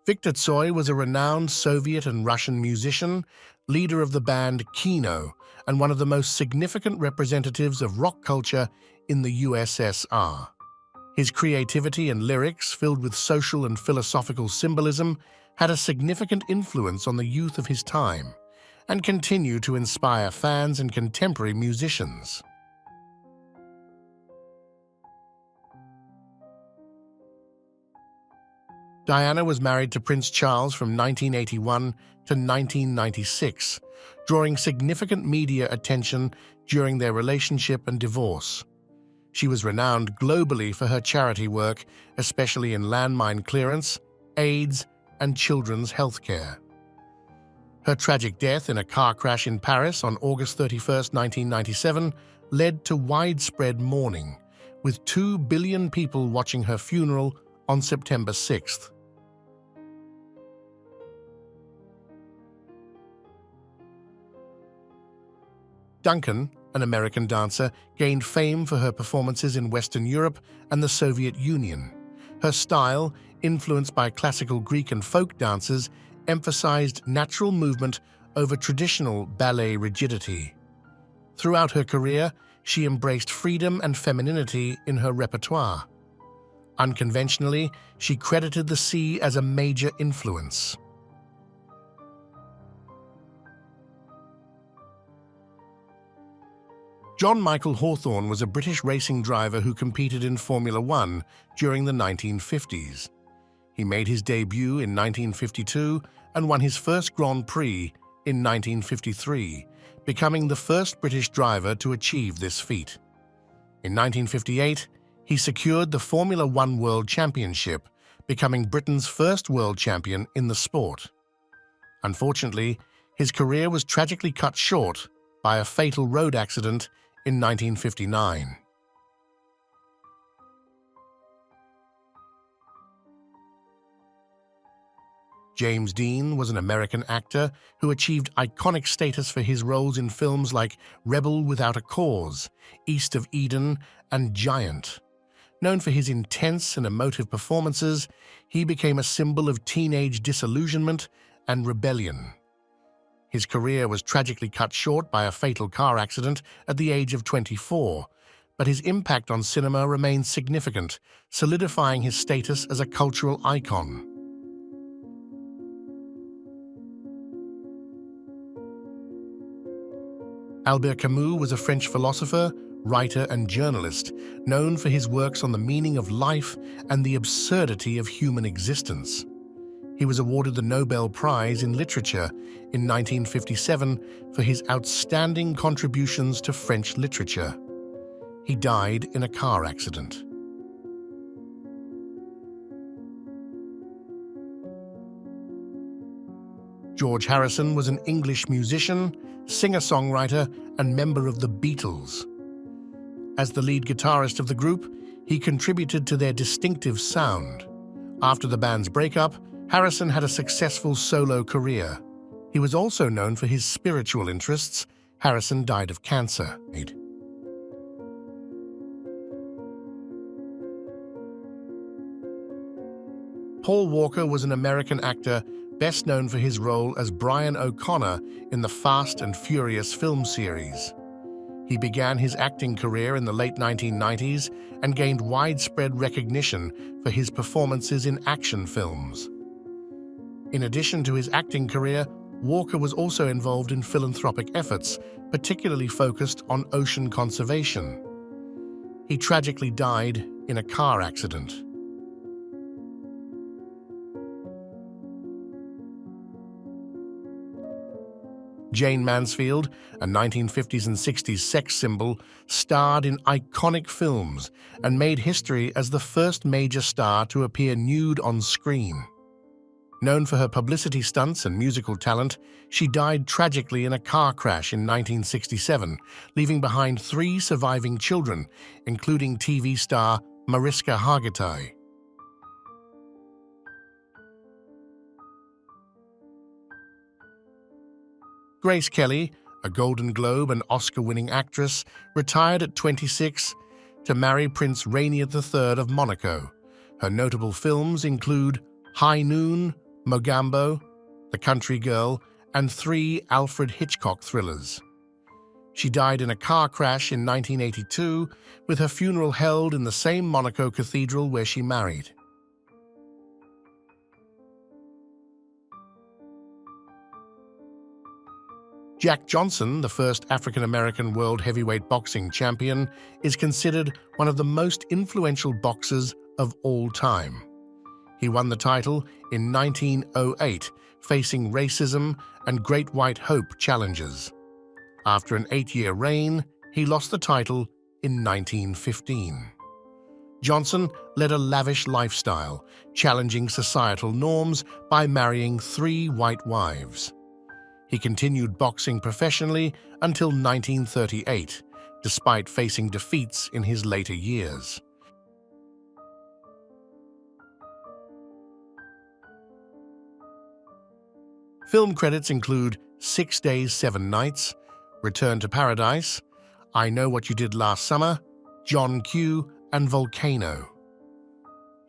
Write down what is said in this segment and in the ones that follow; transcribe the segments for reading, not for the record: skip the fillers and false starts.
Viktor Tsoi was a renowned Soviet and Russian musician, leader of the band Kino, and one of the most significant representatives of rock culture in the USSR. His creativity and lyrics, filled with social and philosophical symbolism, had a significant influence on the youth of his time and continue to inspire fans and contemporary musicians. Diana was married to Prince Charles from 1981 to 1996, drawing significant media attention during their relationship and divorce. She was renowned globally for her charity work, especially in landmine clearance, AIDS, and children's healthcare. Her tragic death in a car crash in Paris on August 31, 1997, led to widespread mourning, with 2 billion people watching her funeral on September 6th. Duncan, an American dancer, gained fame for her performances in Western Europe and the Soviet Union. Her style, influenced by classical Greek and folk dances, emphasized natural movement over traditional ballet rigidity. Throughout her career, she embraced freedom and femininity in her repertoire. Unconventionally, she credited the sea as a major influence. John Michael Hawthorne was a British racing driver who competed in Formula One during the 1950s. He made his debut in 1952 and won his first Grand Prix in 1953, becoming the first British driver to achieve this feat. In 1958, he secured the Formula One World Championship, becoming Britain's first world champion in the sport. Unfortunately, his career was tragically cut short by a fatal road accident in 1959. James Dean was an American actor who achieved iconic status for his roles in films like Rebel Without a Cause, East of Eden, and Giant. Known for his intense and emotive performances, he became a symbol of teenage disillusionment and rebellion. His career was tragically cut short by a fatal car accident at the age of 24, but his impact on cinema remains significant, solidifying his status as a cultural icon. Albert Camus was a French philosopher, writer, and journalist, known for his works on the meaning of life and the absurdity of human existence. He was awarded the Nobel Prize in Literature in 1957 for his outstanding contributions to French literature. He died in a car accident. George Harrison was an English musician, singer-songwriter, and member of the Beatles. As the lead guitarist of the group, he contributed to their distinctive sound. After the band's breakup, Harrison had a successful solo career. He was also known for his spiritual interests. Harrison died of cancer. Paul Walker was an American actor best known for his role as Brian O'Connor in the Fast and Furious film series. He began his acting career in the late 1990s and gained widespread recognition for his performances in action films. In addition to his acting career, Walker was also involved in philanthropic efforts, particularly focused on ocean conservation. He tragically died in a car accident. Jane Mansfield, a 1950s and 60s sex symbol, starred in iconic films and made history as the first major star to appear nude on screen. Known for her publicity stunts and musical talent, she died tragically in a car crash in 1967, leaving behind 3 surviving children, including TV star Mariska Hargitay. Grace Kelly, a Golden Globe and Oscar-winning actress, retired at 26 to marry Prince Rainier III of Monaco. Her notable films include High Noon, Mogambo, The Country Girl, and 3 Alfred Hitchcock thrillers. She died in a car crash in 1982, with her funeral held in the same Monaco cathedral where she married. Jack Johnson, the first African-American world heavyweight boxing champion, is considered one of the most influential boxers of all time. He won the title in 1908, facing racism and Great White Hope challengers. After an 8-year reign, he lost the title in 1915. Johnson led a lavish lifestyle, challenging societal norms by marrying 3 white wives. He continued boxing professionally until 1938, despite facing defeats in his later years. Film credits include 6 Days, 7 Nights, Return to Paradise, I Know What You Did Last Summer, John Q, and Volcano.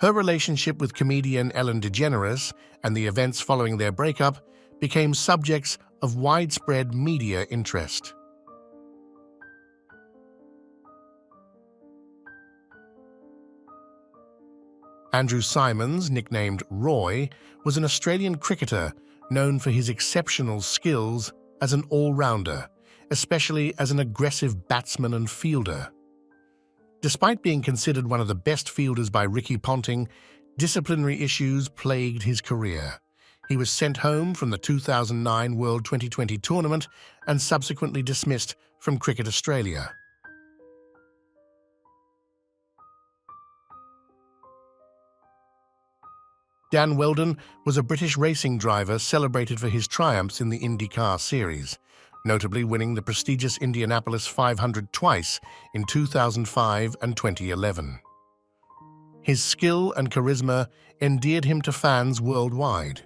Her relationship with comedian Ellen DeGeneres and the events following their breakup became subjects of widespread media interest. Andrew Symonds, nicknamed Roy, was an Australian cricketer known for his exceptional skills as an all-rounder, especially as an aggressive batsman and fielder. Despite being considered one of the best fielders by Ricky Ponting, disciplinary issues plagued his career. He was sent home from the 2009 World T20 tournament and subsequently dismissed from Cricket Australia. Dan Wheldon was a British racing driver celebrated for his triumphs in the IndyCar series, notably winning the prestigious Indianapolis 500 twice in 2005 and 2011. His skill and charisma endeared him to fans worldwide.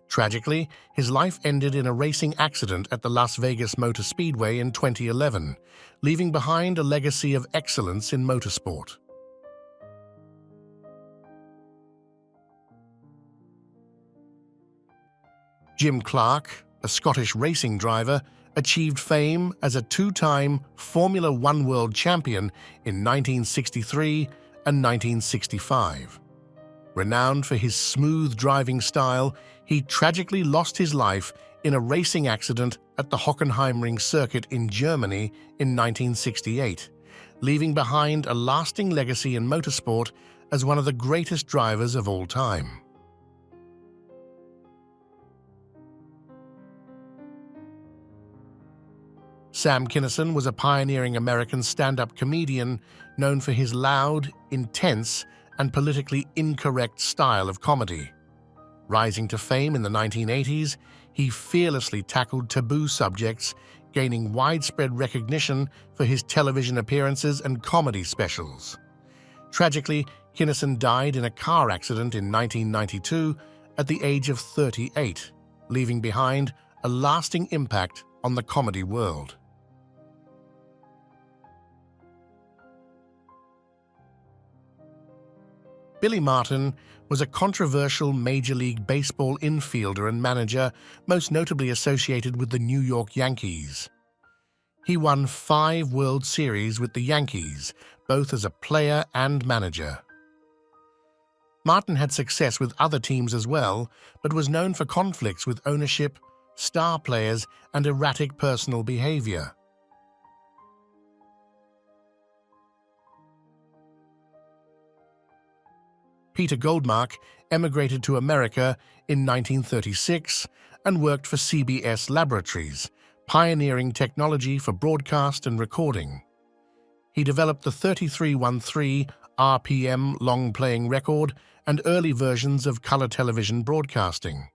Tragically, his life ended in a racing accident at the Las Vegas Motor Speedway in 2011, leaving behind a legacy of excellence in motorsport. Jim Clark, a Scottish racing driver, achieved fame as a 2-time Formula One world champion in 1963 and 1965. Renowned for his smooth driving style, he tragically lost his life in a racing accident at the Hockenheimring circuit in Germany in 1968, leaving behind a lasting legacy in motorsport as one of the greatest drivers of all time. Sam Kinison was a pioneering American stand-up comedian known for his loud, intense, and politically incorrect style of comedy. Rising to fame in the 1980s, he fearlessly tackled taboo subjects, gaining widespread recognition for his television appearances and comedy specials. Tragically, Kinison died in a car accident in 1992 at the age of 38, leaving behind a lasting impact on the comedy world. Billy Martin was a controversial Major League Baseball infielder and manager, most notably associated with the New York Yankees. He won 5 World Series with the Yankees, both as a player and manager. Martin had success with other teams as well, but was known for conflicts with ownership, star players, and erratic personal behavior. Peter Goldmark emigrated to America in 1936 and worked for CBS Laboratories, pioneering technology for broadcast and recording. He developed the 3313 RPM long-playing record and early versions of color television broadcasting.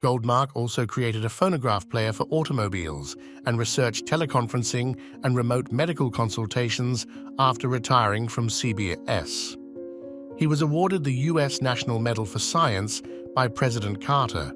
Goldmark also created a phonograph player for automobiles and researched teleconferencing and remote medical consultations after retiring from CBS. He was awarded the U.S. National Medal for Science by President Carter.